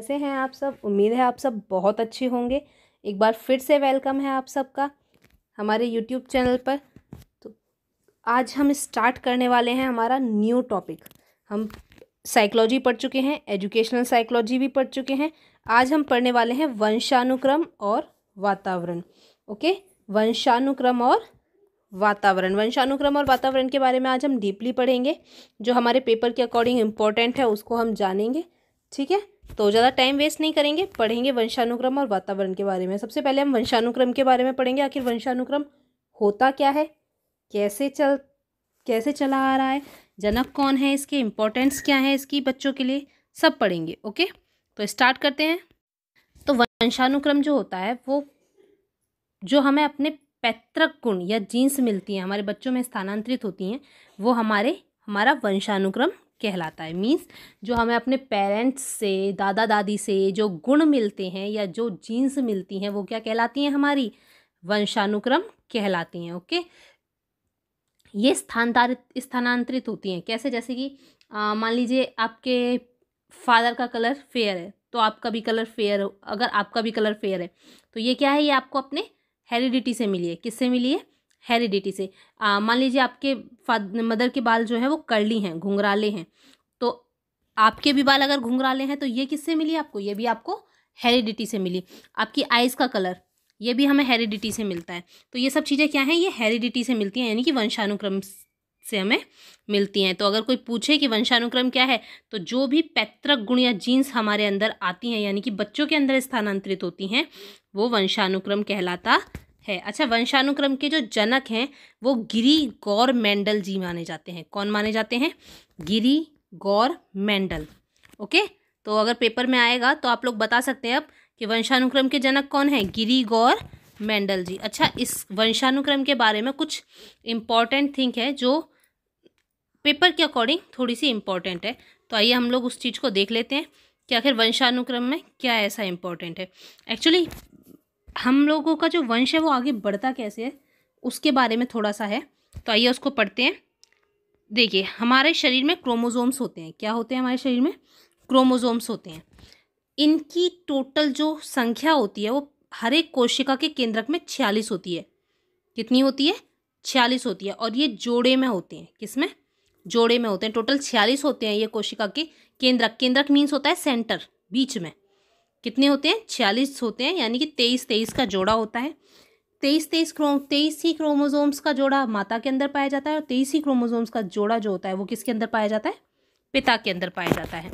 कैसे हैं आप सब। उम्मीद है आप सब बहुत अच्छे होंगे। एक बार फिर से वेलकम है आप सबका हमारे यूट्यूब चैनल पर। तो आज हम स्टार्ट करने वाले हैं हमारा न्यू टॉपिक। हम साइकोलॉजी पढ़ चुके हैं, एजुकेशनल साइकोलॉजी भी पढ़ चुके हैं। आज हम पढ़ने वाले हैं वंशानुक्रम और वातावरण। ओके, वंशानुक्रम और वातावरण। वंशानुक्रम और वातावरण के बारे में आज हम डीपली पढ़ेंगे। जो हमारे पेपर के अकॉर्डिंग इम्पोर्टेंट है उसको हम जानेंगे। ठीक है, तो ज़्यादा टाइम वेस्ट नहीं करेंगे, पढ़ेंगे वंशानुक्रम और वातावरण के बारे में। सबसे पहले हम वंशानुक्रम के बारे में पढ़ेंगे। आखिर वंशानुक्रम होता क्या है, कैसे चला आ रहा है, जनक कौन है, इसके इम्पोर्टेंस क्या है इसकी बच्चों के लिए, सब पढ़ेंगे। ओके, तो स्टार्ट करते हैं। तो वंशानुक्रम जो होता है वो जो हमें अपने पैतृक गुण या जीन्स मिलती हैं, हमारे बच्चों में स्थानांतरित होती हैं, वो हमारा वंशानुक्रम कहलाता है। मीन्स जो हमें अपने पेरेंट्स से, दादा दादी से जो गुण मिलते हैं या जो जीन्स मिलती हैं वो क्या कहलाती हैं, हमारी वंशानुक्रम कहलाती हैं। ओके, ये स्थानांतरित होती हैं कैसे, जैसे कि मान लीजिए आपके फादर का कलर फेयर है तो आपका भी कलर फेयर, अगर आपका भी कलर फेयर है तो ये क्या है, ये आपको अपने हेरिडिटी से मिली है। किससे मिली है, हेरिडिटी से। मान लीजिए आपके मदर के बाल जो है वो कर्ली हैं, घुंघराले हैं, तो आपके भी बाल अगर घुंघराले हैं तो ये किससे मिली आपको, ये भी आपको हेरिडिटी से मिली। आपकी आइज़ का कलर, ये भी हमें हेरिडिटी से मिलता है। तो ये सब चीज़ें क्या हैं, ये हेरिडिटी से मिलती हैं, यानी कि वंशानुक्रम से हमें मिलती हैं। तो अगर कोई पूछे कि वंशानुक्रम क्या है, तो जो भी पैतृक गुण या जीन्स हमारे अंदर आती हैं, यानी कि बच्चों के अंदर स्थानांतरित होती हैं, वो वंशानुक्रम कहलाता है। अच्छा, वंशानुक्रम के जो जनक हैं वो गिरी गौर मेंडल जी माने जाते हैं। कौन माने जाते हैं, गिरी गौर मेंडल। ओके, तो अगर पेपर में आएगा तो आप लोग बता सकते हैं अब कि वंशानुक्रम के जनक कौन है, गिरी गौर मेंडल जी। अच्छा, इस वंशानुक्रम के बारे में कुछ इम्पॉर्टेंट थिंग है जो पेपर के अकॉर्डिंग थोड़ी सी इम्पॉर्टेंट है। तो आइए हम लोग उस चीज़ को देख लेते हैं कि आखिर वंशानुक्रम में क्या ऐसा इम्पॉर्टेंट है। एक्चुअली हम लोगों का जो वंश है वो आगे बढ़ता कैसे है उसके बारे में थोड़ा सा है, तो आइए उसको पढ़ते हैं। देखिए, हमारे शरीर में क्रोमोसोम्स होते हैं। क्या होते हैं हमारे शरीर में, क्रोमोसोम्स होते हैं। इनकी टोटल जो संख्या होती है वो हर एक कोशिका के केंद्रक में 46 होती है। कितनी होती है, 46 होती है। और ये जोड़े में होते हैं, किसमें, जोड़े में होते हैं। टोटल 46 होते हैं ये कोशिका के केंद्रक। केंद्रक मीन्स होता है सेंटर, बीच में। कितने होते हैं, 46 होते हैं, यानी कि 23 का जोड़ा होता है। 23 ही क्रोमोसोम्स का जोड़ा माता के अंदर पाया जाता है, और 23 ही क्रोमोसोम्स का जोड़ा जो होता है वो किसके अंदर पाया जाता है, पिता के अंदर पाया जाता है।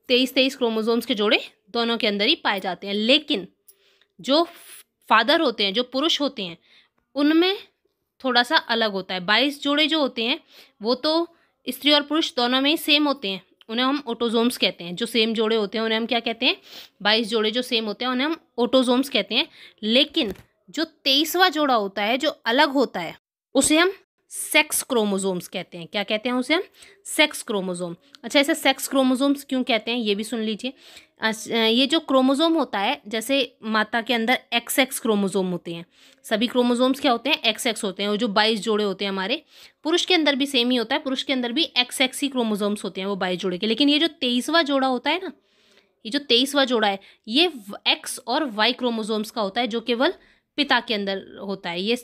23 क्रोमोसोम्स के जोड़े दोनों के अंदर ही पाए जाते हैं। लेकिन जो फादर होते हैं, जो पुरुष होते हैं, उनमें थोड़ा सा अलग होता है। 22 जोड़े जो होते हैं वो तो स्त्री और पुरुष दोनों में ही सेम होते हैं, उन्हें हम ऑटोजोम्स कहते हैं। जो सेम जोड़े होते हैं उन्हें हम क्या कहते हैं, 22 जोड़े जो सेम होते हैं उन्हें हम ऑटोजोम्स कहते हैं। लेकिन जो 23वां जोड़ा होता है जो अलग होता है उसे हम सेक्स क्रोमोसोम्स कहते हैं। क्या कहते हैं उसे हम, सेक्स क्रोमोसोम। अच्छा, ऐसे सेक्स क्रोमोसोम्स क्यों कहते हैं ये भी सुन लीजिए। ये जो क्रोमोसोम होता है, जैसे माता के अंदर XX क्रोमोसोम होते हैं, सभी क्रोमोसोम्स क्या होते हैं, XX होते हैं। और जो 22 जोड़े होते हैं हमारे, पुरुष के अंदर भी सेम ही होता है, पुरुष के अंदर भी XX ही क्रोमोसोम्स होते हैं वो 22 जोड़े के। लेकिन ये जो 23वां जोड़ा होता है ना, ये जो 23वां जोड़ा है ये X और Y क्रोमोसोम्स का होता है, जो केवल पिता के अंदर होता है। ये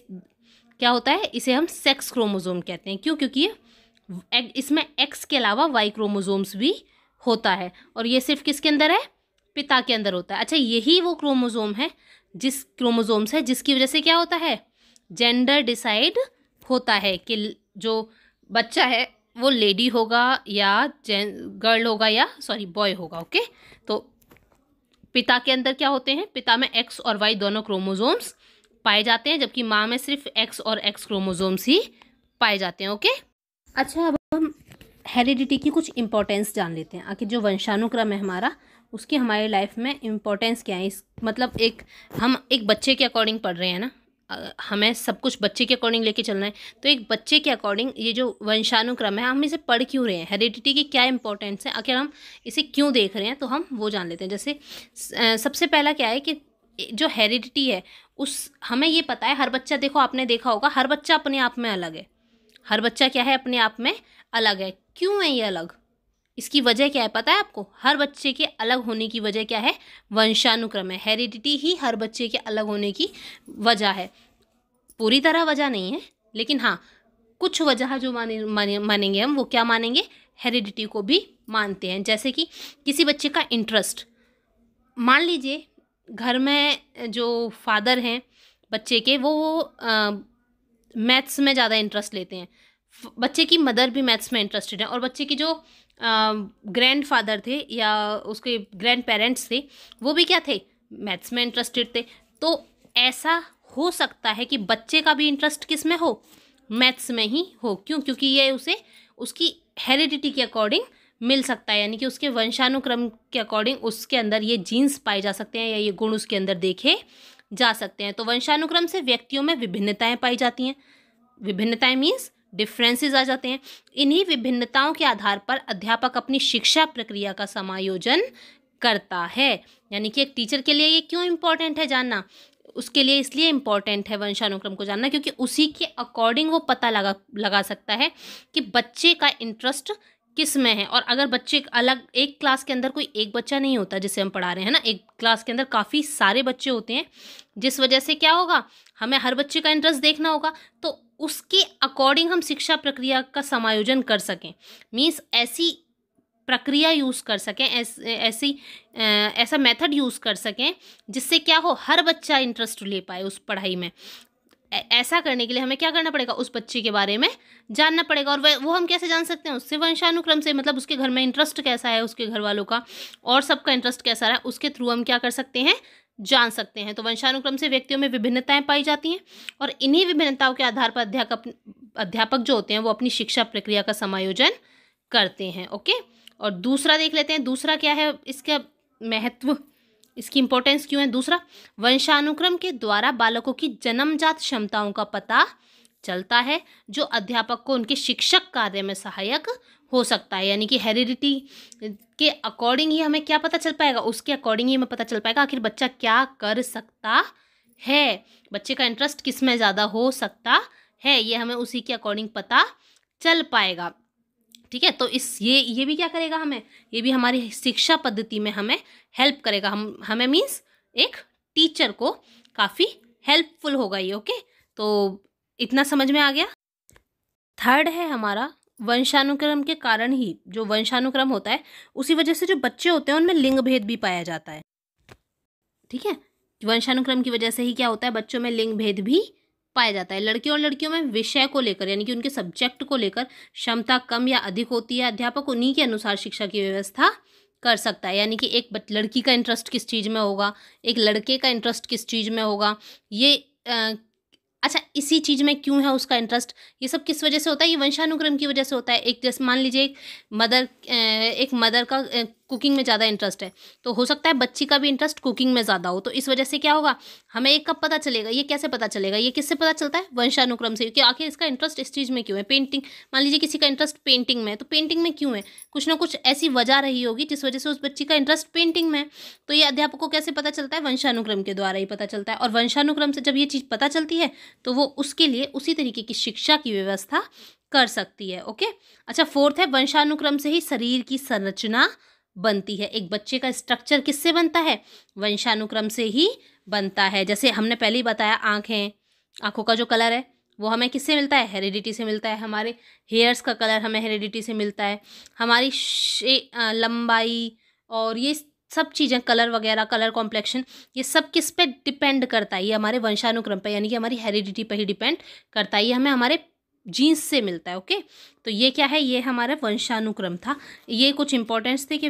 क्या होता है, इसे हम सेक्स क्रोमोसोम कहते हैं। क्यों, क्योंकि इसमें X के अलावा Y क्रोमोसोम्स भी होता है, और ये सिर्फ किसके अंदर है, पिता के अंदर होता है। अच्छा, यही वो क्रोमोसोम है जिसकी वजह से क्या होता है, जेंडर डिसाइड होता है कि जो बच्चा है वो लेडी होगा या गर्ल होगा या बॉय होगा। ओके, तो पिता के अंदर क्या होते हैं, पिता में X और Y दोनों क्रोमोसोम्स पाए जाते हैं, जबकि माँ में सिर्फ X और X क्रोमोसोम्स ही पाए जाते हैं। ओके, अच्छा, अब हम हेरिडिटी की कुछ इंपॉर्टेंस जान लेते हैं। आखिर जो वंशानुक्रम है हमारा, उसकी हमारी लाइफ में इंपॉर्टेंस क्या है। इस मतलब हम एक बच्चे के अकॉर्डिंग पढ़ रहे हैं ना, हमें सब कुछ बच्चे के अकॉर्डिंग लेके चलना है। तो एक बच्चे के अकॉर्डिंग ये जो वंशानुक्रम है, हम इसे पढ़ क्यों रहे हैं, हेरिडिटी की क्या इंपॉर्टेंस है, आखिर हम इसे क्यों देख रहे हैं, तो हम वो जान लेते हैं। जैसे सबसे पहला क्या है कि जो हेरिडिटी है उस हमें ये पता है, हर बच्चा, देखो आपने देखा होगा, हर बच्चा अपने आप में अलग है। हर बच्चा क्या है, अपने आप में अलग है। क्यों है ये अलग, इसकी वजह क्या है पता है आपको? हर बच्चे के अलग होने की वजह क्या है? वंशानुक्रम है। हेरिडिटी ही हर बच्चे के अलग होने की वजह है। पूरी तरह वजह नहीं है, लेकिन हाँ कुछ वजह जो मानेंगे हम, वो क्या मानेंगे? हेरिडिटी को भी मानते हैं। जैसे कि किसी बच्चे का इंटरेस्ट, मान लीजिए घर में जो फादर हैं बच्चे के, वो मैथ्स में ज़्यादा इंटरेस्ट लेते हैं, बच्चे की मदर भी मैथ्स में इंटरेस्टेड है, और बच्चे की जो ग्रैंड फादर थे या उसके ग्रैंड पेरेंट्स थे, वो भी क्या थे? मैथ्स में इंटरेस्टेड थे। तो ऐसा हो सकता है कि बच्चे का भी इंटरेस्ट किस में हो? मैथ्स में ही हो। क्यों? क्योंकि ये उसे उसकी हेरिडिटी के अकॉर्डिंग मिल सकता है, यानी कि उसके वंशानुक्रम के अकॉर्डिंग उसके अंदर ये जीन्स पाए जा सकते हैं या ये गुण उसके अंदर देखे जा सकते हैं। तो वंशानुक्रम से व्यक्तियों में विभिन्नताएं पाई जाती हैं। विभिन्नताएं मीन्स डिफरेंसेस आ जाते हैं। इन्हीं विभिन्नताओं के आधार पर अध्यापक अपनी शिक्षा प्रक्रिया का समायोजन करता है। यानी कि एक टीचर के लिए ये क्यों इम्पोर्टेंट है जानना? उसके लिए इसलिए इम्पोर्टेंट है वंशानुक्रम को जानना, क्योंकि उसी के अकॉर्डिंग वो पता लगा सकता है कि बच्चे का इंटरेस्ट किस में है। और अगर बच्चे अलग, एक क्लास के अंदर कोई एक बच्चा नहीं होता जिसे हम पढ़ा रहे हैं ना, एक क्लास के अंदर काफ़ी सारे बच्चे होते हैं, जिस वजह से क्या होगा, हमें हर बच्चे का इंटरेस्ट देखना होगा। तो उसके अकॉर्डिंग हम शिक्षा प्रक्रिया का समायोजन कर सकें, मीन्स ऐसी प्रक्रिया यूज़ कर सकें, ऐसा मेथड यूज़ कर सकें जिससे क्या हो, हर बच्चा इंटरेस्ट ले पाए उस पढ़ाई में। ऐसा करने के लिए हमें क्या करना पड़ेगा? उस बच्चे के बारे में जानना पड़ेगा। और वो हम कैसे जान सकते हैं? उससे वंशानुक्रम से, मतलब उसके घर में इंटरेस्ट कैसा है, उसके घर वालों का और सबका इंटरेस्ट कैसा रहा है, उसके थ्रू हम क्या कर सकते हैं? जान सकते हैं। तो वंशानुक्रम से व्यक्तियों में विभिन्नताएं पाई जाती हैं, और इन्हीं विभिन्नताओं के आधार पर अध्यापक जो होते हैं वो अपनी शिक्षा प्रक्रिया का समायोजन करते हैं। ओके, और दूसरा देख लेते हैं। दूसरा क्या है, इसका महत्व, इसकी इंपॉर्टेंस क्यों है? दूसरा, वंशानुक्रम के द्वारा बालकों की जन्मजात क्षमताओं का पता चलता है, जो अध्यापक को उनके शिक्षक कार्य में सहायक हो सकता है। यानी कि हेरिडिटी के अकॉर्डिंग ही हमें क्या पता चल पाएगा? उसके अकॉर्डिंग ही हमें पता चल पाएगा आखिर बच्चा क्या कर सकता है, बच्चे का इंटरेस्ट किस में ज़्यादा हो सकता है, ये हमें उसी के अकॉर्डिंग पता चल पाएगा। ठीक है, तो ये भी क्या करेगा हमें? ये भी हमारी शिक्षा पद्धति में हमें हेल्प करेगा। हमें मीन्स एक टीचर को काफ़ी हेल्पफुल होगा ये। ओके, तो इतना समझ में आ गया। थर्ड है हमारा, वंशानुक्रम के कारण ही, जो वंशानुक्रम होता है उसी वजह से जो बच्चे होते हैं उनमें लिंग भेद भी पाया जाता है। ठीक है, वंशानुक्रम की वजह से ही क्या होता है? बच्चों में लिंग भेद भी पाया जाता है। लड़के और लड़कियों में विषय को लेकर, यानी कि उनके सब्जेक्ट को लेकर क्षमता कम या अधिक होती है। अध्यापक उन्हीं के अनुसार शिक्षा की व्यवस्था कर सकता है। यानी कि एक लड़की का इंटरेस्ट किस चीज़ में होगा, एक लड़के का इंटरेस्ट किस चीज़ में होगा, ये अच्छा इसी चीज़ में क्यों है उसका इंटरेस्ट, ये सब किस वजह से होता है? ये वंशानुक्रम की वजह से होता है। एक जैसे मान लीजिए एक मदर का कुकिंग में ज़्यादा इंटरेस्ट है, तो हो सकता है बच्ची का भी इंटरेस्ट कुकिंग में ज़्यादा हो। तो इस वजह से क्या होगा, हमें ये कब पता चलेगा? ये कैसे पता चलेगा? ये किससे पता चलता है? वंशानुक्रम से, कि आखिर इसका इंटरेस्ट इस चीज़ में क्यों है। पेंटिंग, मान लीजिए किसी का इंटरेस्ट पेंटिंग में है, तो पेंटिंग में क्यों है? कुछ ना कुछ ऐसी वजह रही होगी जिस वजह से उस बच्ची का इंटरेस्ट पेंटिंग में है। तो ये अध्यापक को कैसे पता चलता है? वंशानुक्रम के द्वारा ही पता चलता है। और वंशानुक्रम से जब ये चीज़ पता चलती है तो वो उसके लिए उसी तरीके की शिक्षा की व्यवस्था कर सकती है। ओके, अच्छा फोर्थ है, वंशानुक्रम से ही शरीर की संरचना बनती है। एक बच्चे का स्ट्रक्चर किससे बनता है? वंशानुक्रम से ही बनता है। जैसे हमने पहले ही बताया, आँखें, आँखों का जो कलर है वो हमें किससे मिलता है? हेरिडिटी से मिलता है। हमारे हेयर्स का कलर हमें हेरिडिटी से मिलता है। हमारी लंबाई और ये सब चीज़ें, कलर वगैरह, कलर कॉम्प्लेक्शन, ये सब किस पे डिपेंड करता है? ये हमारे वंशानुक्रम पे, यानी कि हमारी हेरिडिटी पे ही डिपेंड करता है। ये हमें हमारे जीन्स से मिलता है। ओके, तो ये क्या है? ये हमारा वंशानुक्रम था। ये कुछ इंपॉर्टेंस थे कि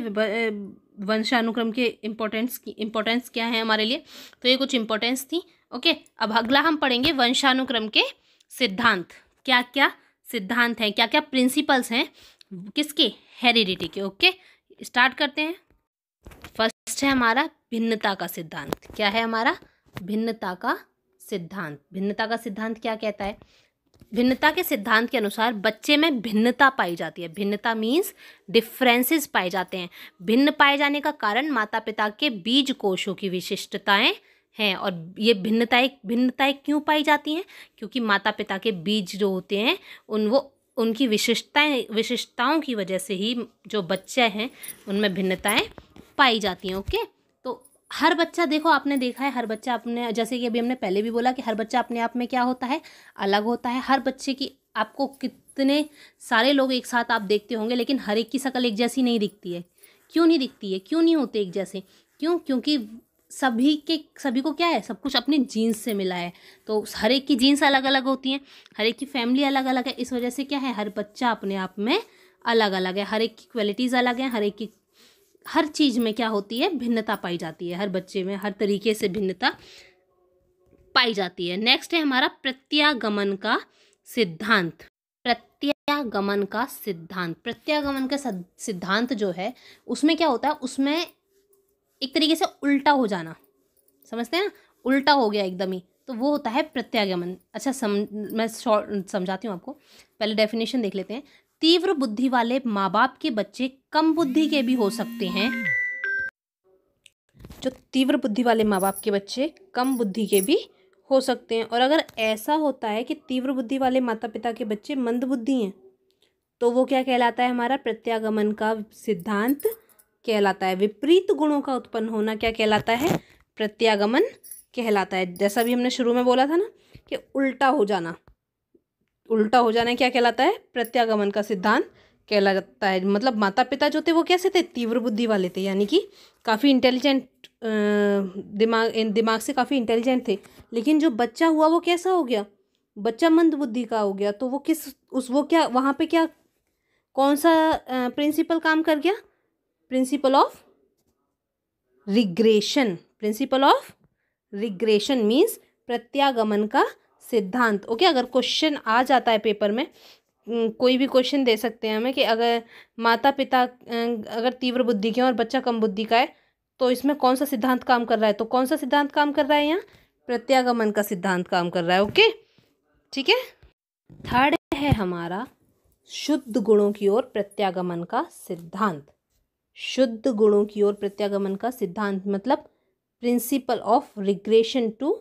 वंशानुक्रम के इम्पोर्टेंस क्या है हमारे लिए, तो ये कुछ इंपॉर्टेंस थी। ओके, अब अगला हम पढ़ेंगे वंशानुक्रम के सिद्धांत। क्या क्या सिद्धांत हैं, क्या क्या प्रिंसिपल्स हैं किसके? हेरिडिटी के। ओके, स्टार्ट करते हैं। फर्स्ट है हमारा भिन्नता का सिद्धांत। क्या है हमारा? भिन्नता का सिद्धांत। भिन्नता का सिद्धांत क्या कहता है? भिन्नता के सिद्धांत के अनुसार बच्चे में भिन्नता पाई जाती है। भिन्नता मीन्स डिफरेंसेस पाए जाते हैं। भिन्न पाए जाने का कारण माता पिता के बीज कोशों की विशिष्टताएं हैं। और ये भिन्नताएं क्यों पाई जाती हैं? क्योंकि माता पिता के बीज जो होते हैं उनकी विशिष्टताओं की वजह से ही जो बच्चे हैं उनमें भिन्नताएं पाई जाती हैं। ओके, तो हर बच्चा, देखो आपने देखा है, हर बच्चा अपने, जैसे कि अभी हमने पहले भी बोला कि हर बच्चा अपने आप में क्या होता है, अलग होता है। हर बच्चे की, आपको कितने सारे लोग एक साथ आप देखते होंगे, लेकिन हर एक की शक्ल एक जैसी नहीं दिखती है। क्यों नहीं दिखती है, क्यों नहीं होते एक जैसे? क्योंकि सभी को क्या है, सब कुछ अपनी जीन्स से मिला है। तो हर एक की जीन्स अलग अलग होती हैं, हर एक की फैमिली अलग अलग है। इस वजह से क्या है, हर बच्चा अपने आप में अलग अलग है, हर एक की क्वालिटीज़ अलग हैं, हर एक की हर चीज़ में क्या होती है, भिन्नता पाई जाती है। हर बच्चे में हर तरीके से भिन्नता पाई जाती है। नेक्स्ट है हमारा प्रत्यागमन का सिद्धांत। प्रत्यागमन का सिद्धांत, प्रत्यागमन का सिद्धांत जो है, उसमें क्या होता है, उसमें एक तरीके से उल्टा हो जाना, समझते हैं ना, उल्टा हो गया एकदम ही, तो वो होता है प्रत्यागमन। अच्छा, मैं समझाती हूँ आपको। पहले डेफिनेशन देख लेते हैं। तीव्र बुद्धि वाले माँ बाप के बच्चे कम बुद्धि के भी हो सकते हैं। जो तीव्र बुद्धि वाले माँ बाप के बच्चे कम बुद्धि के भी हो सकते हैं। और अगर ऐसा होता है कि तीव्र बुद्धि वाले माता पिता के बच्चे मंद बुद्धि हैं, तो वो क्या कहलाता है, हमारा प्रत्यागमन का सिद्धांत कहलाता है। विपरीत गुणों का उत्पन्न होना क्या कहलाता है, प्रत्यागमन कहलाता है। जैसा भी हमने शुरू में बोला था ना कि उल्टा हो जाना, उल्टा हो जाना क्या कहलाता है, प्रत्यागमन का सिद्धांत कहलाता है। मतलब माता पिता जो थे वो कैसे थे, तीव्र बुद्धि वाले थे, यानी कि काफ़ी इंटेलिजेंट, दिमाग से काफ़ी इंटेलिजेंट थे। लेकिन जो बच्चा हुआ वो कैसा हो गया, बच्चा मंद बुद्धि का हो गया। तो वो वो क्या वहाँ पे क्या, कौन सा प्रिंसिपल काम कर गया, principle of regression. Principle of regression means प्रत्यागमन का सिद्धांत। ओके, अगर क्वेश्चन आ जाता है पेपर में, कोई भी क्वेश्चन दे सकते हैं हमें कि अगर माता पिता अगर तीव्र बुद्धि के हैं और बच्चा कम बुद्धि का है, तो इसमें कौन सा सिद्धांत काम कर रहा है, तो कौन सा सिद्धांत काम कर रहा है, यहाँ प्रत्यागमन का सिद्धांत काम कर रहा है। ओके, ठीक है। थर्ड है हमारा शुद्ध गुणों की ओर प्रत्यागमन का सिद्धांत। शुद्ध गुणों की ओर प्रत्यागमन का सिद्धांत मतलब principle of regression to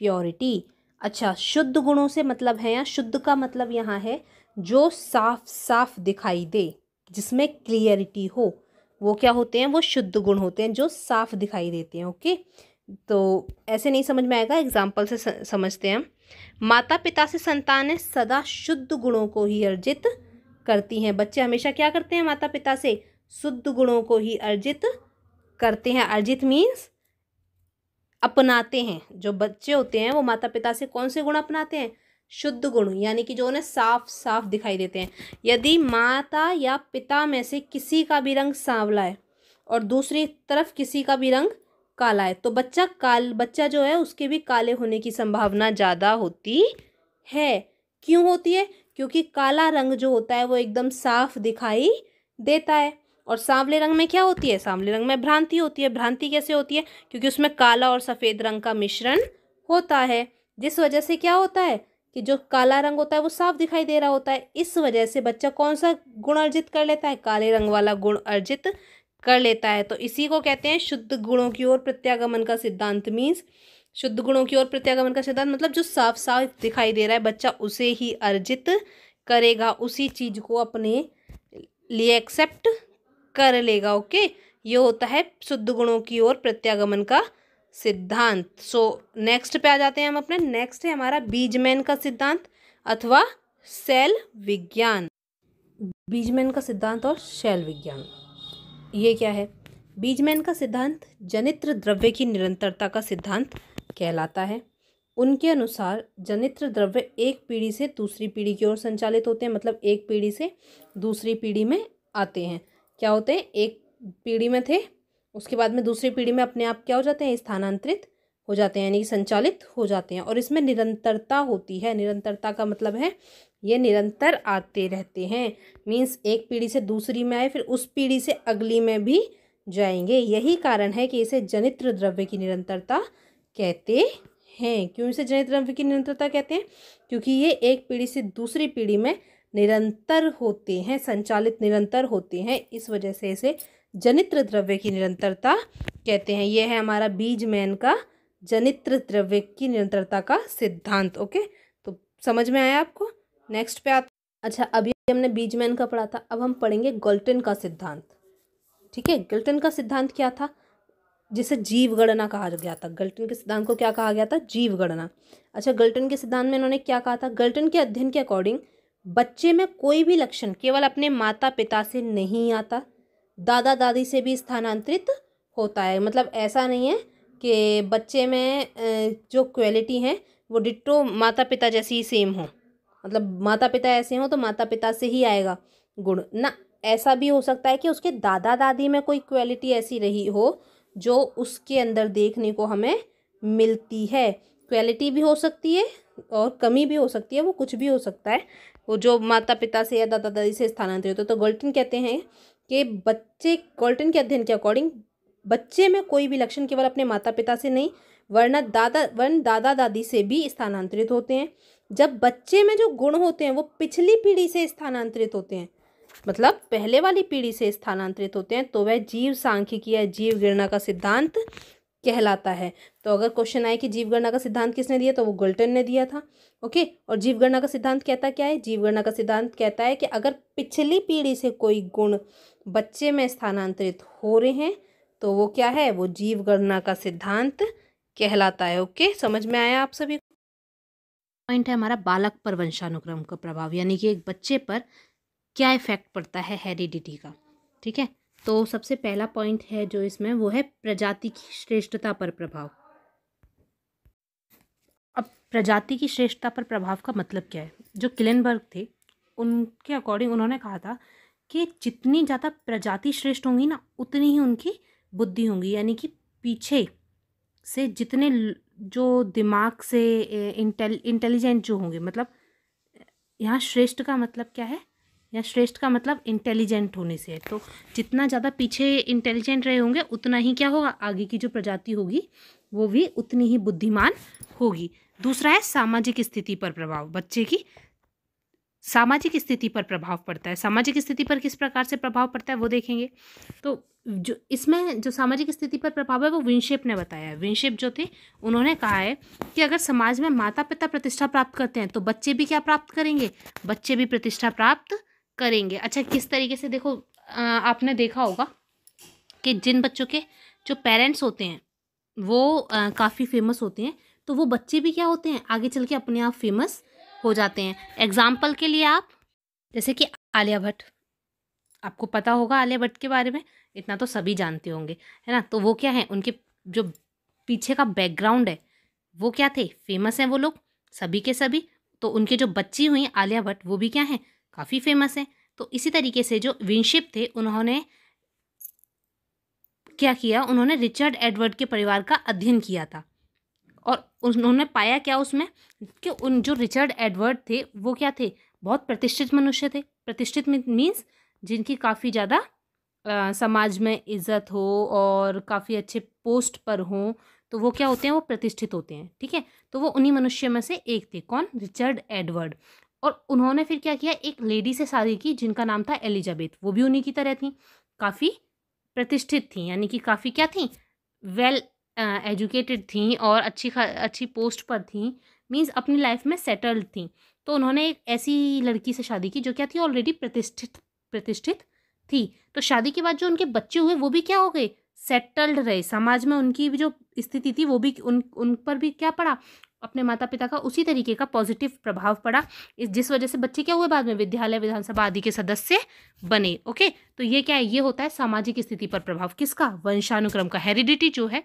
purity. अच्छा, शुद्ध गुणों से मतलब है, यहाँ शुद्ध का मतलब यहाँ है जो साफ साफ दिखाई दे, जिसमें क्लियरिटी हो, वो क्या होते हैं, वो शुद्ध गुण होते हैं जो साफ दिखाई देते हैं। ओके, तो ऐसे नहीं समझ में आएगा, एग्जाम्पल से समझते हैं हम। माता पिता से संतानें सदा शुद्ध गुणों को ही अर्जित करती हैं। बच्चे हमेशा क्या करते हैं, माता पिता से शुद्ध गुणों को ही अर्जित करते हैं। अर्जित मीन्स अपनाते हैं। जो बच्चे होते हैं वो माता पिता से कौन से गुण अपनाते हैं, शुद्ध गुण, यानी कि जो उन्हें साफ साफ दिखाई देते हैं। यदि माता या पिता में से किसी का भी रंग सांवला है और दूसरी तरफ किसी का भी रंग काला है, तो बच्चा जो है उसके भी काले होने की संभावना ज़्यादा होती है। क्यों होती है, क्योंकि काला रंग जो होता है वो एकदम साफ दिखाई देता है, और सांवले रंग में क्या होती है, सांवले रंग में भ्रांति होती है। भ्रांति कैसे होती है, क्योंकि उसमें काला और सफ़ेद रंग का मिश्रण होता है, जिस वजह से क्या होता है कि जो काला रंग होता है वो साफ दिखाई दे रहा होता है। इस वजह से बच्चा कौन सा गुण अर्जित कर लेता है, काले रंग वाला गुण अर्जित कर लेता है। तो इसी को कहते हैं शुद्ध गुणों की ओर प्रत्यागमन का सिद्धांत। मीन्स शुद्ध गुणों की ओर प्रत्यागमन का सिद्धांत मतलब जो साफ साफ दिखाई दे रहा है बच्चा उसे ही अर्जित करेगा, उसी चीज को अपने लिए एक्सेप्ट कर लेगा। ओके, ये होता है शुद्ध गुणों की ओर प्रत्यागमन का सिद्धांत। सो नेक्स्ट पे आ जाते हैं हम अपने। नेक्स्ट है हमारा बीजमैन का सिद्धांत अथवा सेल विज्ञान। बीजमैन का सिद्धांत और सेल विज्ञान, ये क्या है? बीजमैन का सिद्धांत जनित्र द्रव्य की निरंतरता का सिद्धांत कहलाता है। उनके अनुसार जनित्र द्रव्य एक पीढ़ी से दूसरी पीढ़ी की ओर संचालित होते हैं, मतलब एक पीढ़ी से दूसरी पीढ़ी में आते हैं। क्या होते हैं, एक पीढ़ी में थे, उसके बाद में दूसरी पीढ़ी में अपने आप क्या हो जाते हैं, स्थानांतरित हो जाते हैं, यानी कि संचालित हो जाते हैं। और इसमें निरंतरता होती है। निरंतरता का मतलब है ये निरंतर आते रहते हैं। मीन्स एक पीढ़ी से दूसरी में आए, फिर उस पीढ़ी से अगली में भी जाएंगे। यही कारण है कि इसे जनित्र द्रव्य की निरंतरता कहते हैं। क्यों इसे जनित्र द्रव्य की निरंतरता कहते हैं? क्योंकि ये एक पीढ़ी से दूसरी पीढ़ी में निरंतर होते हैं, संचालित निरंतर होते हैं, इस वजह से इसे जनित्र द्रव्य की निरंतरता कहते हैं। यह है हमारा बीजमैन का जनित्र द्रव्य की निरंतरता का सिद्धांत। ओके, तो समझ में आया आपको? नेक्स्ट पे अच्छा, अभी हमने बीजमैन का पढ़ा था, अब हम पढ़ेंगे गाल्टन का सिद्धांत। ठीक है, गाल्टन का सिद्धांत क्या था, जिसे जीव गणना कहा गया था। गाल्टन के सिद्धांत को क्या कहा गया था, जीव गणना। अच्छा, गाल्टन के सिद्धांत में इन्होंने क्या कहा था, गाल्टन के अध्ययन के अकॉर्डिंग बच्चे में कोई भी लक्षण केवल अपने माता पिता से नहीं आता, दादा दादी से भी स्थानांतरित होता है। मतलब ऐसा नहीं है कि बच्चे में जो क्वालिटी है वो डिट्टो माता पिता जैसी ही सेम हो, मतलब माता पिता ऐसे हो तो माता पिता से ही आएगा गुण ना। ऐसा भी हो सकता है कि उसके दादा दादी में कोई क्वालिटी ऐसी रही हो जो उसके अंदर देखने को हमें मिलती है। क्वालिटी भी हो सकती है और कमी भी हो सकती है, वो कुछ भी हो सकता है, वो जो माता पिता से या दादा दादी से स्थानांतरित हो। तो गाल्टन कहते हैं कि गाल्टन के अध्ययन के अकॉर्डिंग बच्चे में कोई भी लक्षण केवल अपने माता पिता से नहीं वरना दादा दादी से भी स्थानांतरित होते हैं। जब बच्चे में जो गुण होते हैं वो पिछली पीढ़ी से स्थानांतरित होते हैं, मतलब पहले वाली पीढ़ी से स्थानांतरित होते हैं, तो वह जीव सांख्यिकी या जीव गणना का सिद्धांत कहलाता है। तो अगर क्वेश्चन आए कि जीव गणना का सिद्धांत किसने दिया, तो वो गाल्टन ने दिया था। ओके, और जीव गणना का सिद्धांत कहता क्या है, जीव गणना का सिद्धांत कहता है कि अगर पिछली पीढ़ी से कोई गुण बच्चे में स्थानांतरित हो रहे हैं तो वो क्या है, वो जीव गणना का सिद्धांत कहलाता है। ओके, समझ में आया आप सभी। पॉइंट है हमारा बालक पर वंशानुक्रम का प्रभाव, यानी कि एक बच्चे पर क्या इफेक्ट पड़ता है हेरिडिटी का। ठीक है, तो सबसे पहला पॉइंट है जो इसमें वो है प्रजाति की श्रेष्ठता पर प्रभाव। अब प्रजाति की श्रेष्ठता पर प्रभाव का मतलब क्या है, जो किलेनबर्ग थे उनके अकॉर्डिंग उन्होंने कहा था कि जितनी ज़्यादा प्रजाति श्रेष्ठ होंगी ना उतनी ही उनकी बुद्धि होंगी, यानी कि पीछे से जितने जो दिमाग से इंटेलिजेंट जो होंगे, मतलब यहाँ श्रेष्ठ का मतलब क्या है, या श्रेष्ठ का मतलब इंटेलिजेंट होने से है। तो जितना ज़्यादा पीछे इंटेलिजेंट रहे होंगे उतना ही क्या होगा, आगे की जो प्रजाति होगी वो भी उतनी ही बुद्धिमान होगी। दूसरा है सामाजिक स्थिति पर प्रभाव। बच्चे की सामाजिक स्थिति पर प्रभाव पड़ता है। सामाजिक स्थिति पर किस प्रकार से प्रभाव पड़ता है वो देखेंगे। तो जो इसमें जो सामाजिक स्थिति पर प्रभाव है वो विंशेप ने बताया है। विंशेप जो थे उन्होंने कहा है कि अगर समाज में माता पिता प्रतिष्ठा प्राप्त करते हैं तो बच्चे भी क्या प्राप्त करेंगे, बच्चे भी प्रतिष्ठा प्राप्त करेंगे। अच्छा, किस तरीके से, देखो आपने देखा होगा कि जिन बच्चों के जो पेरेंट्स होते हैं वो काफ़ी फेमस होते हैं तो वो बच्चे भी क्या होते हैं, आगे चल के अपने आप फेमस हो जाते हैं। एग्जाम्पल के लिए आप जैसे कि आलिया भट्ट, आपको पता होगा आलिया भट्ट के बारे में, इतना तो सभी जानते होंगे, है ना। तो वो क्या है, उनके जो पीछे का बैकग्राउंड है वो क्या थे, फेमस हैं वो लोग सभी के सभी। तो उनके जो बच्ची हुई आलिया भट्ट वो भी क्या हैं, काफ़ी फेमस हैं। तो इसी तरीके से जो विंशिप थे उन्होंने क्या किया, उन्होंने रिचर्ड एडवर्ड के परिवार का अध्ययन किया था और उन्होंने पाया क्या उसमें कि उन जो रिचर्ड एडवर्ड थे वो क्या थे, बहुत प्रतिष्ठित मनुष्य थे। प्रतिष्ठित मीन्स जिनकी काफ़ी ज़्यादा समाज में इज्जत हो और काफ़ी अच्छे पोस्ट पर हों, तो वो क्या होते हैं, वो प्रतिष्ठित होते हैं। ठीक है, तो वो उन्हीं मनुष्य में से एक थे। कौन, रिचर्ड एडवर्ड। और उन्होंने फिर क्या किया, एक लेडी से शादी की जिनका नाम था एलिजाबेथ। वो भी उन्हीं की तरह थी, काफ़ी प्रतिष्ठित थी, यानी कि काफ़ी क्या थी, वेल एजुकेटेड थी और अच्छी पोस्ट पर थी, मीन्स अपनी लाइफ में सेटल्ड थी। तो उन्होंने एक ऐसी लड़की से शादी की जो क्या थी, ऑलरेडी प्रतिष्ठित थी। तो शादी के बाद जो उनके बच्चे हुए वो भी क्या हो गए, सेटल्ड रहे। समाज में उनकी भी जो स्थिति थी वो भी उन पर भी क्या पड़ा, अपने माता पिता का उसी तरीके का पॉजिटिव प्रभाव पड़ा, जिस वजह से बच्चे क्या हुए, बाद में विद्यालय विधानसभा आदि के सदस्य बने। ओके, तो ये क्या है, ये होता है सामाजिक स्थिति पर प्रभाव। किसका, वंशानुक्रम का। हेरिडिटी जो है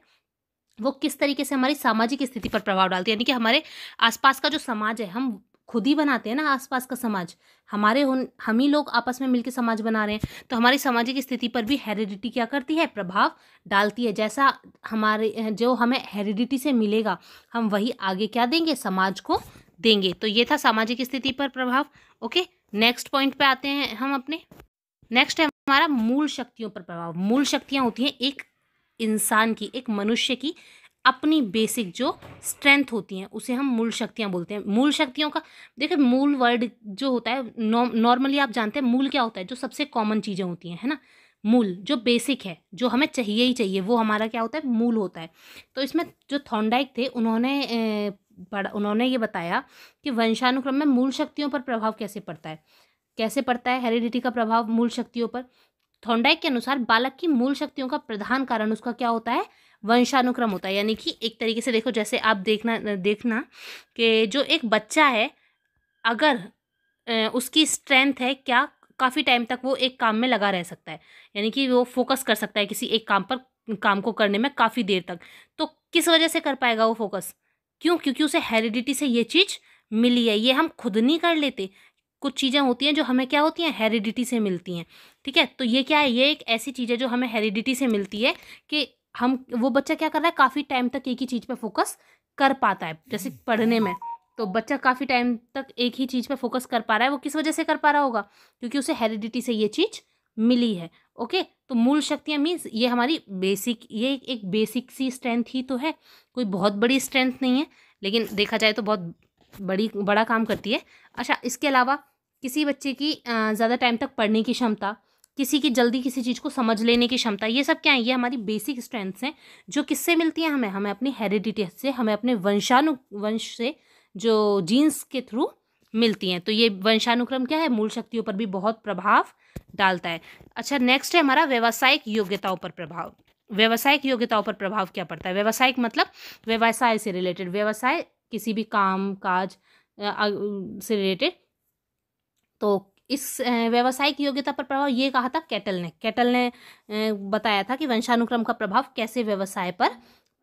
वो किस तरीके से हमारी सामाजिक स्थिति पर प्रभाव डालती है, यानी कि हमारे आसपास का जो समाज है, हम खुद ही बनाते हैं ना आसपास का समाज, हम ही लोग आपस में मिलकर समाज बना रहे हैं। तो हमारी सामाजिक स्थिति पर भी हेरिडिटी क्या करती है, प्रभाव डालती है। जैसा हमारे जो हमें हेरिडिटी से मिलेगा हम वही आगे क्या देंगे, समाज को देंगे। तो ये था सामाजिक स्थिति पर प्रभाव। ओके, नेक्स्ट पॉइंट पे आते हैं हम अपने। नेक्स्ट है हमारा मूल शक्तियों पर प्रभाव। मूल शक्तियाँ होती हैं एक इंसान की, एक मनुष्य की अपनी बेसिक जो स्ट्रेंथ होती हैं उसे हम मूल शक्तियाँ बोलते हैं। मूल शक्तियों का देखिए, मूल वर्ड जो होता है नॉर्मली आप जानते हैं मूल क्या होता है, जो सबसे कॉमन चीज़ें होती हैं, है ना। मूल जो बेसिक है, जो हमें चाहिए ही चाहिए, वो हमारा क्या होता है, मूल होता है। तो इसमें जो थॉर्नडाइक थे उन्होंने उन्होंने ये बताया कि वंशानुक्रम में मूल शक्तियों पर प्रभाव कैसे पड़ता है। कैसे पड़ता है हेरिडिटी का प्रभाव मूल शक्तियों पर? थॉर्नडाइक के अनुसार बालक की मूल शक्तियों का प्रधान कारण उसका क्या होता है? वंशानुक्रम होता है। यानी कि एक तरीके से देखो, जैसे आप देखना कि जो एक बच्चा है, अगर उसकी स्ट्रेंथ है क्या, काफ़ी टाइम तक वो एक काम में लगा रह सकता है, यानी कि वो फोकस कर सकता है किसी एक काम को करने में काफ़ी देर तक। तो किस वजह से कर पाएगा वो फोकस? क्यों? क्योंकि उसे हेरिडिटी से ये चीज़ मिली है। ये हम खुद नहीं कर लेते, कुछ चीज़ें होती हैं जो हमें क्या होती हैं, हेरिडिटी से मिलती हैं। ठीक है, तो ये क्या है, ये एक ऐसी चीज़ है जो हमें हेरिडिटी से मिलती है कि वो बच्चा क्या कर रहा है, काफ़ी टाइम तक एक ही चीज़ पे फोकस कर पाता है। जैसे पढ़ने में, तो बच्चा काफ़ी टाइम तक एक ही चीज़ पे फोकस कर पा रहा है। वो किस वजह से कर पा रहा होगा? क्योंकि उसे हेरिडिटी से ये चीज़ मिली है। ओके, तो मूल शक्तियाँ मीन्स ये हमारी बेसिक, ये एक बेसिक सी स्ट्रेंथ ही तो है, कोई बहुत बड़ी स्ट्रेंथ नहीं है, लेकिन देखा जाए तो बहुत बड़ा काम करती है। अच्छा, इसके अलावा किसी बच्चे की ज़्यादा टाइम तक पढ़ने की क्षमता, किसी की जल्दी किसी चीज़ को समझ लेने की क्षमता, ये सब क्या है? ये हमारी बेसिक स्ट्रेंथ्स हैं जो किससे मिलती हैं हमें अपनी हेरिडिटी से, हमें अपने वंश से, जो जीन्स के थ्रू मिलती हैं। तो ये वंशानुक्रम क्या है, मूल शक्तियों पर भी बहुत प्रभाव डालता है। अच्छा, नेक्स्ट है हमारा व्यावसायिक योग्यताओं पर प्रभाव। व्यावसायिक योग्यताओं पर प्रभाव क्या पड़ता है? व्यावसायिक मतलब व्यवसाय से रिलेटेड, व्यवसाय किसी भी काम काज से रिलेटेड। तो इस व्यावसायिक योग्यता पर प्रभाव ये कहा था कैटल ने बताया था कि वंशानुक्रम का प्रभाव कैसे व्यवसाय पर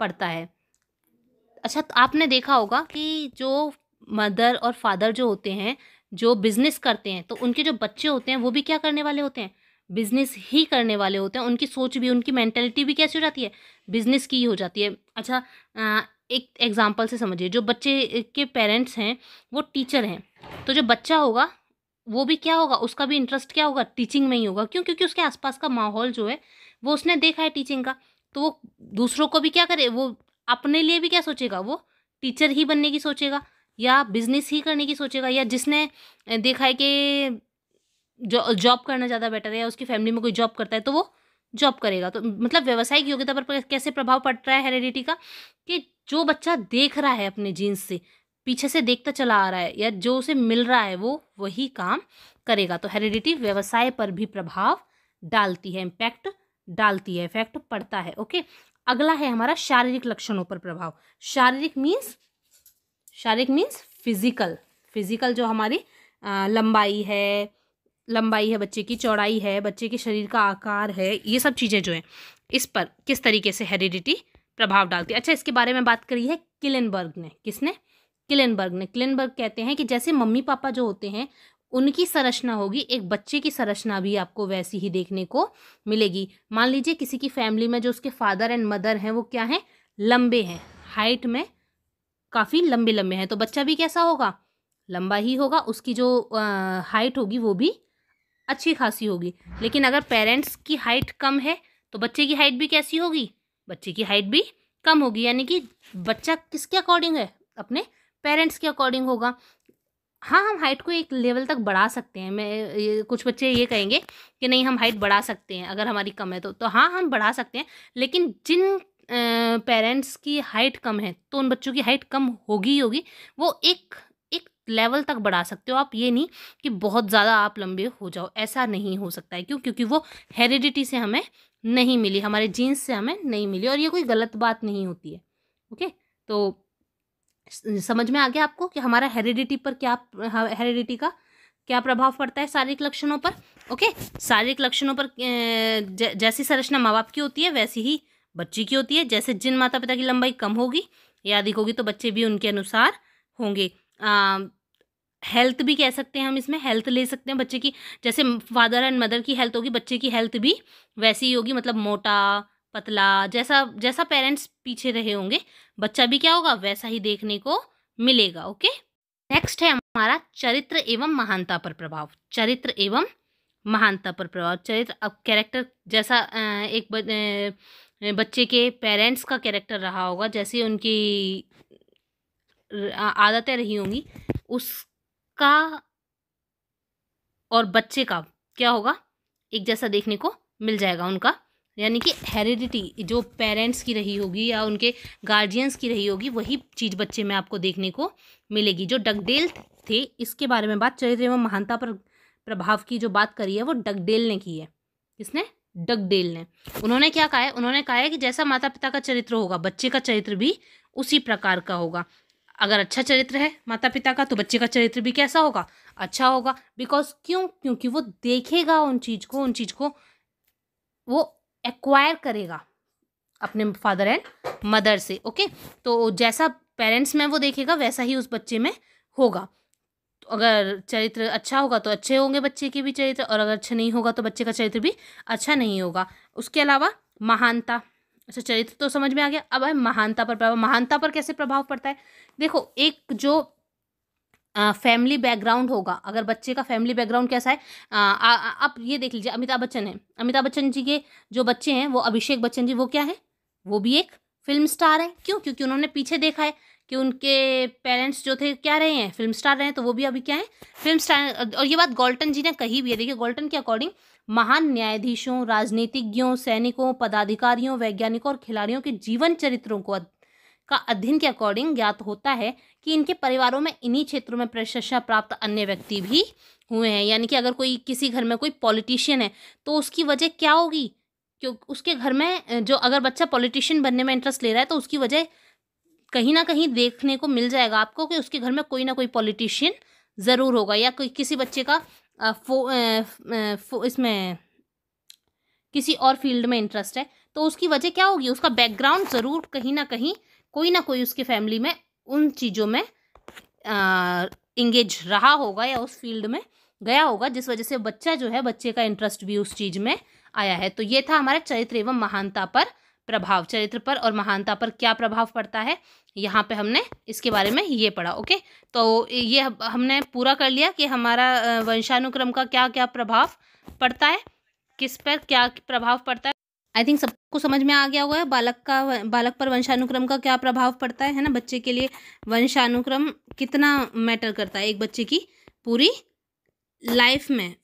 पड़ता है। अच्छा, तो आपने देखा होगा कि जो मदर और फादर जो होते हैं, जो बिजनेस करते हैं, तो उनके जो बच्चे होते हैं वो भी क्या करने वाले होते हैं? बिजनेस ही करने वाले होते हैं। उनकी सोच भी, उनकी मेंटेलिटी भी कैसी हो जाती है? बिजनेस की ही हो जाती है। अच्छा, एक एग्जांपल से समझिए, जो बच्चे के पेरेंट्स हैं वो टीचर हैं, तो जो बच्चा होगा वो भी क्या होगा, उसका भी इंटरेस्ट क्या होगा? टीचिंग में ही होगा। क्यों? क्योंकि उसके आसपास का माहौल जो है वो उसने देखा है टीचिंग का, तो वो दूसरों को भी क्या करे, वो अपने लिए भी क्या सोचेगा, वो टीचर ही बनने की सोचेगा, या बिजनेस ही करने की सोचेगा, या जिसने देखा है कि जॉब करना ज़्यादा बेटर है, या उसकी फैमिली में कोई जॉब करता है तो वो जॉब करेगा। तो मतलब व्यावसायिक योग्यता पर कैसे प्रभाव पड़ रहा है हेरिडिटी का, कि जो बच्चा देख रहा है अपने जीन्स से, पीछे से देखता चला आ रहा है, या जो उसे मिल रहा है वो वही काम करेगा। तो हेरिडिटी व्यवसाय पर भी प्रभाव डालती है, इम्पैक्ट डालती है, इफेक्ट पड़ता है। ओके, अगला है हमारा शारीरिक लक्षणों पर प्रभाव। शारीरिक मीन्स फिजिकल जो हमारी लंबाई है बच्चे की, चौड़ाई है, बच्चे के शरीर का आकार है, ये सब चीज़ें जो हैं इस पर किस तरीके से हेरिडिटी प्रभाव डालती है। अच्छा, इसके बारे में बात करी है किलेनबर्ग ने। किसने? किलेनबर्ग कहते हैं कि जैसे मम्मी पापा जो होते हैं उनकी संरचना होगी, एक बच्चे की संरचना भी आपको वैसी ही देखने को मिलेगी। मान लीजिए किसी की फैमिली में जो उसके फादर एंड मदर हैं वो क्या हैं, लंबे हैं, हाइट में काफ़ी लंबे हैं, तो बच्चा भी कैसा होगा, लंबा ही होगा, उसकी जो हाइट होगी वो भी अच्छी खासी होगी। लेकिन अगर पेरेंट्स की हाइट कम है तो बच्चे की हाइट भी कैसी होगी, बच्चे की हाइट भी कम होगी। यानी कि बच्चा किसके अकॉर्डिंग है, अपने पेरेंट्स के अकॉर्डिंग होगा। हाँ, हम हाइट को एक लेवल तक बढ़ा सकते हैं। कुछ बच्चे ये कहेंगे कि नहीं, हम हाइट बढ़ा सकते हैं अगर हमारी कम है तो हाँ, हम बढ़ा सकते हैं, लेकिन जिन पेरेंट्स की हाइट कम है तो उन बच्चों की हाइट कम होगी ही होगी। वो एक लेवल तक बढ़ा सकते हो आप, ये नहीं कि बहुत ज़्यादा आप लंबे हो जाओ, ऐसा नहीं हो सकता है। क्यों? क्योंकि वो हेरिडिटी से हमें नहीं मिली, हमारे जीन्स से हमें नहीं मिली, और ये कोई गलत बात नहीं होती है। ओके, तो समझ में आ गया आपको कि हमारा हेरिडिटी का क्या प्रभाव पड़ता है शारीरिक लक्षणों पर। ओके, शारीरिक लक्षणों पर जैसी संरचना माँ बाप की होती है वैसी ही बच्ची की होती है। जैसे जिन माता पिता की लंबाई कम होगी या अधिक होगी तो बच्चे भी उनके अनुसार होंगे। हेल्थ भी कह सकते हैं हम, इसमें हेल्थ ले सकते हैं बच्चे की। जैसे फादर एंड मदर की हेल्थ होगी, बच्चे की हेल्थ भी वैसी ही होगी, मतलब मोटा पतला, जैसा पेरेंट्स पीछे रहे होंगे बच्चा भी क्या होगा, वैसा ही देखने को मिलेगा। ओके, नेक्स्ट है हमारा चरित्र एवं महानता पर प्रभाव। चरित्र एवं महानता पर प्रभाव। चरित्र, अब कैरेक्टर जैसा एक बच्चे के पेरेंट्स का कैरेक्टर रहा होगा, जैसे उनकी आदतें रही होंगी, उसका और बच्चे का क्या होगा, एक जैसा देखने को मिल जाएगा उनका यानी कि हेरिडिटी जो पेरेंट्स की रही होगी या उनके गार्जियंस की रही होगी, वही चीज़ बच्चे में आपको देखने को मिलेगी। जो डगडेल थे, इसके बारे में बात, चरित्र एवं महानता पर प्रभाव की जो बात करी है वो डगडेल ने की है। किसने? डगडेल ने। उन्होंने क्या कहा है? उन्होंने कहा है कि जैसा माता पिता का चरित्र होगा, बच्चे का चरित्र भी उसी प्रकार का होगा। अगर अच्छा चरित्र है माता पिता का, तो बच्चे का चरित्र भी कैसा होगा? अच्छा होगा। बिकॉज क्यों? क्योंकि वो देखेगा उन चीज़ को वो एक्वायर करेगा अपने फादर एंड मदर से। ओके, तो जैसा पेरेंट्स में वो देखेगा वैसा ही उस बच्चे में होगा। तो अगर चरित्र अच्छा होगा तो अच्छे होंगे बच्चे के भी चरित्र, और अगर अच्छा नहीं होगा तो बच्चे का चरित्र भी अच्छा नहीं होगा। उसके अलावा महानता, अच्छा चरित्र तो समझ में आ गया। अब है महानता पर प्रभाव। महानता पर कैसे प्रभाव पड़ता है? देखो, एक जो फैमिली बैकग्राउंड होगा, अगर बच्चे का फैमिली बैकग्राउंड कैसा है, आप ये देख लीजिए, अमिताभ बच्चन है, अमिताभ बच्चन जी के जो बच्चे हैं वो अभिषेक बच्चन जी, वो क्या है? वो भी एक फिल्म स्टार है। क्यों? क्योंकि उन्होंने पीछे देखा है कि उनके पेरेंट्स जो थे क्या रहे हैं? फिल्म स्टार रहे हैं, तो वो भी अभी क्या है? Film star. और ये बात गॉल्टन जी ने कही भी है। देखिए, गॉल्टन के अकॉर्डिंग महान न्यायाधीशों, राजनीतिज्ञों, सैनिकों, पदाधिकारियों, वैज्ञानिकों और खिलाड़ियों के जीवन चरित्रों का अध्ययन के अकॉर्डिंग ज्ञात होता है कि इनके परिवारों में इन्हीं क्षेत्रों में प्रशंसा प्राप्त अन्य व्यक्ति भी हुए हैं। यानी कि अगर कोई किसी घर में कोई पॉलिटिशियन है तो उसकी वजह क्या होगी? क्यों उसके घर में जो, अगर बच्चा पॉलिटिशियन बनने में इंटरेस्ट ले रहा है तो उसकी वजह कहीं ना कहीं देखने को मिल जाएगा आपको कि उसके घर में कोई ना कोई पॉलिटिशियन ज़रूर होगा। या कोई किसी बच्चे का इसमें किसी और फील्ड में इंटरेस्ट है तो उसकी वजह क्या होगी? उसका बैकग्राउंड ज़रूर कहीं ना कहीं कोई ना कोई उसके फैमिली में उन चीज़ों में इंगेज रहा होगा या उस फील्ड में गया होगा, जिस वजह से बच्चा जो है, बच्चे का इंटरेस्ट भी उस चीज़ में आया है। तो ये था हमारे चरित्र एवं महानता पर प्रभाव। चरित्र पर और महानता पर क्या प्रभाव पड़ता है, यहाँ पे हमने इसके बारे में ये पढ़ा। ओके, तो ये हमने पूरा कर लिया कि हमारा वंशानुक्रम का क्या क्या प्रभाव पड़ता है, किस पर क्या प्रभाव पड़ता है। आई थिंक सबको समझ में आ गया हुआ है बालक पर वंशानुक्रम का क्या प्रभाव पड़ता है ना। बच्चे के लिए वंशानुक्रम कितना मैटर करता है, एक बच्चे की पूरी लाइफ में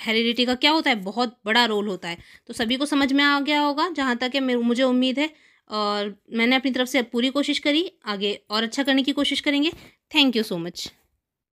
हेरिडिटी का क्या होता है? बहुत बड़ा रोल होता है। तो सभी को समझ में आ गया होगा, जहाँ तक है मुझे उम्मीद है, और मैंने अपनी तरफ से पूरी कोशिश करी, आगे और अच्छा करने की कोशिश करेंगे। Thank you so much.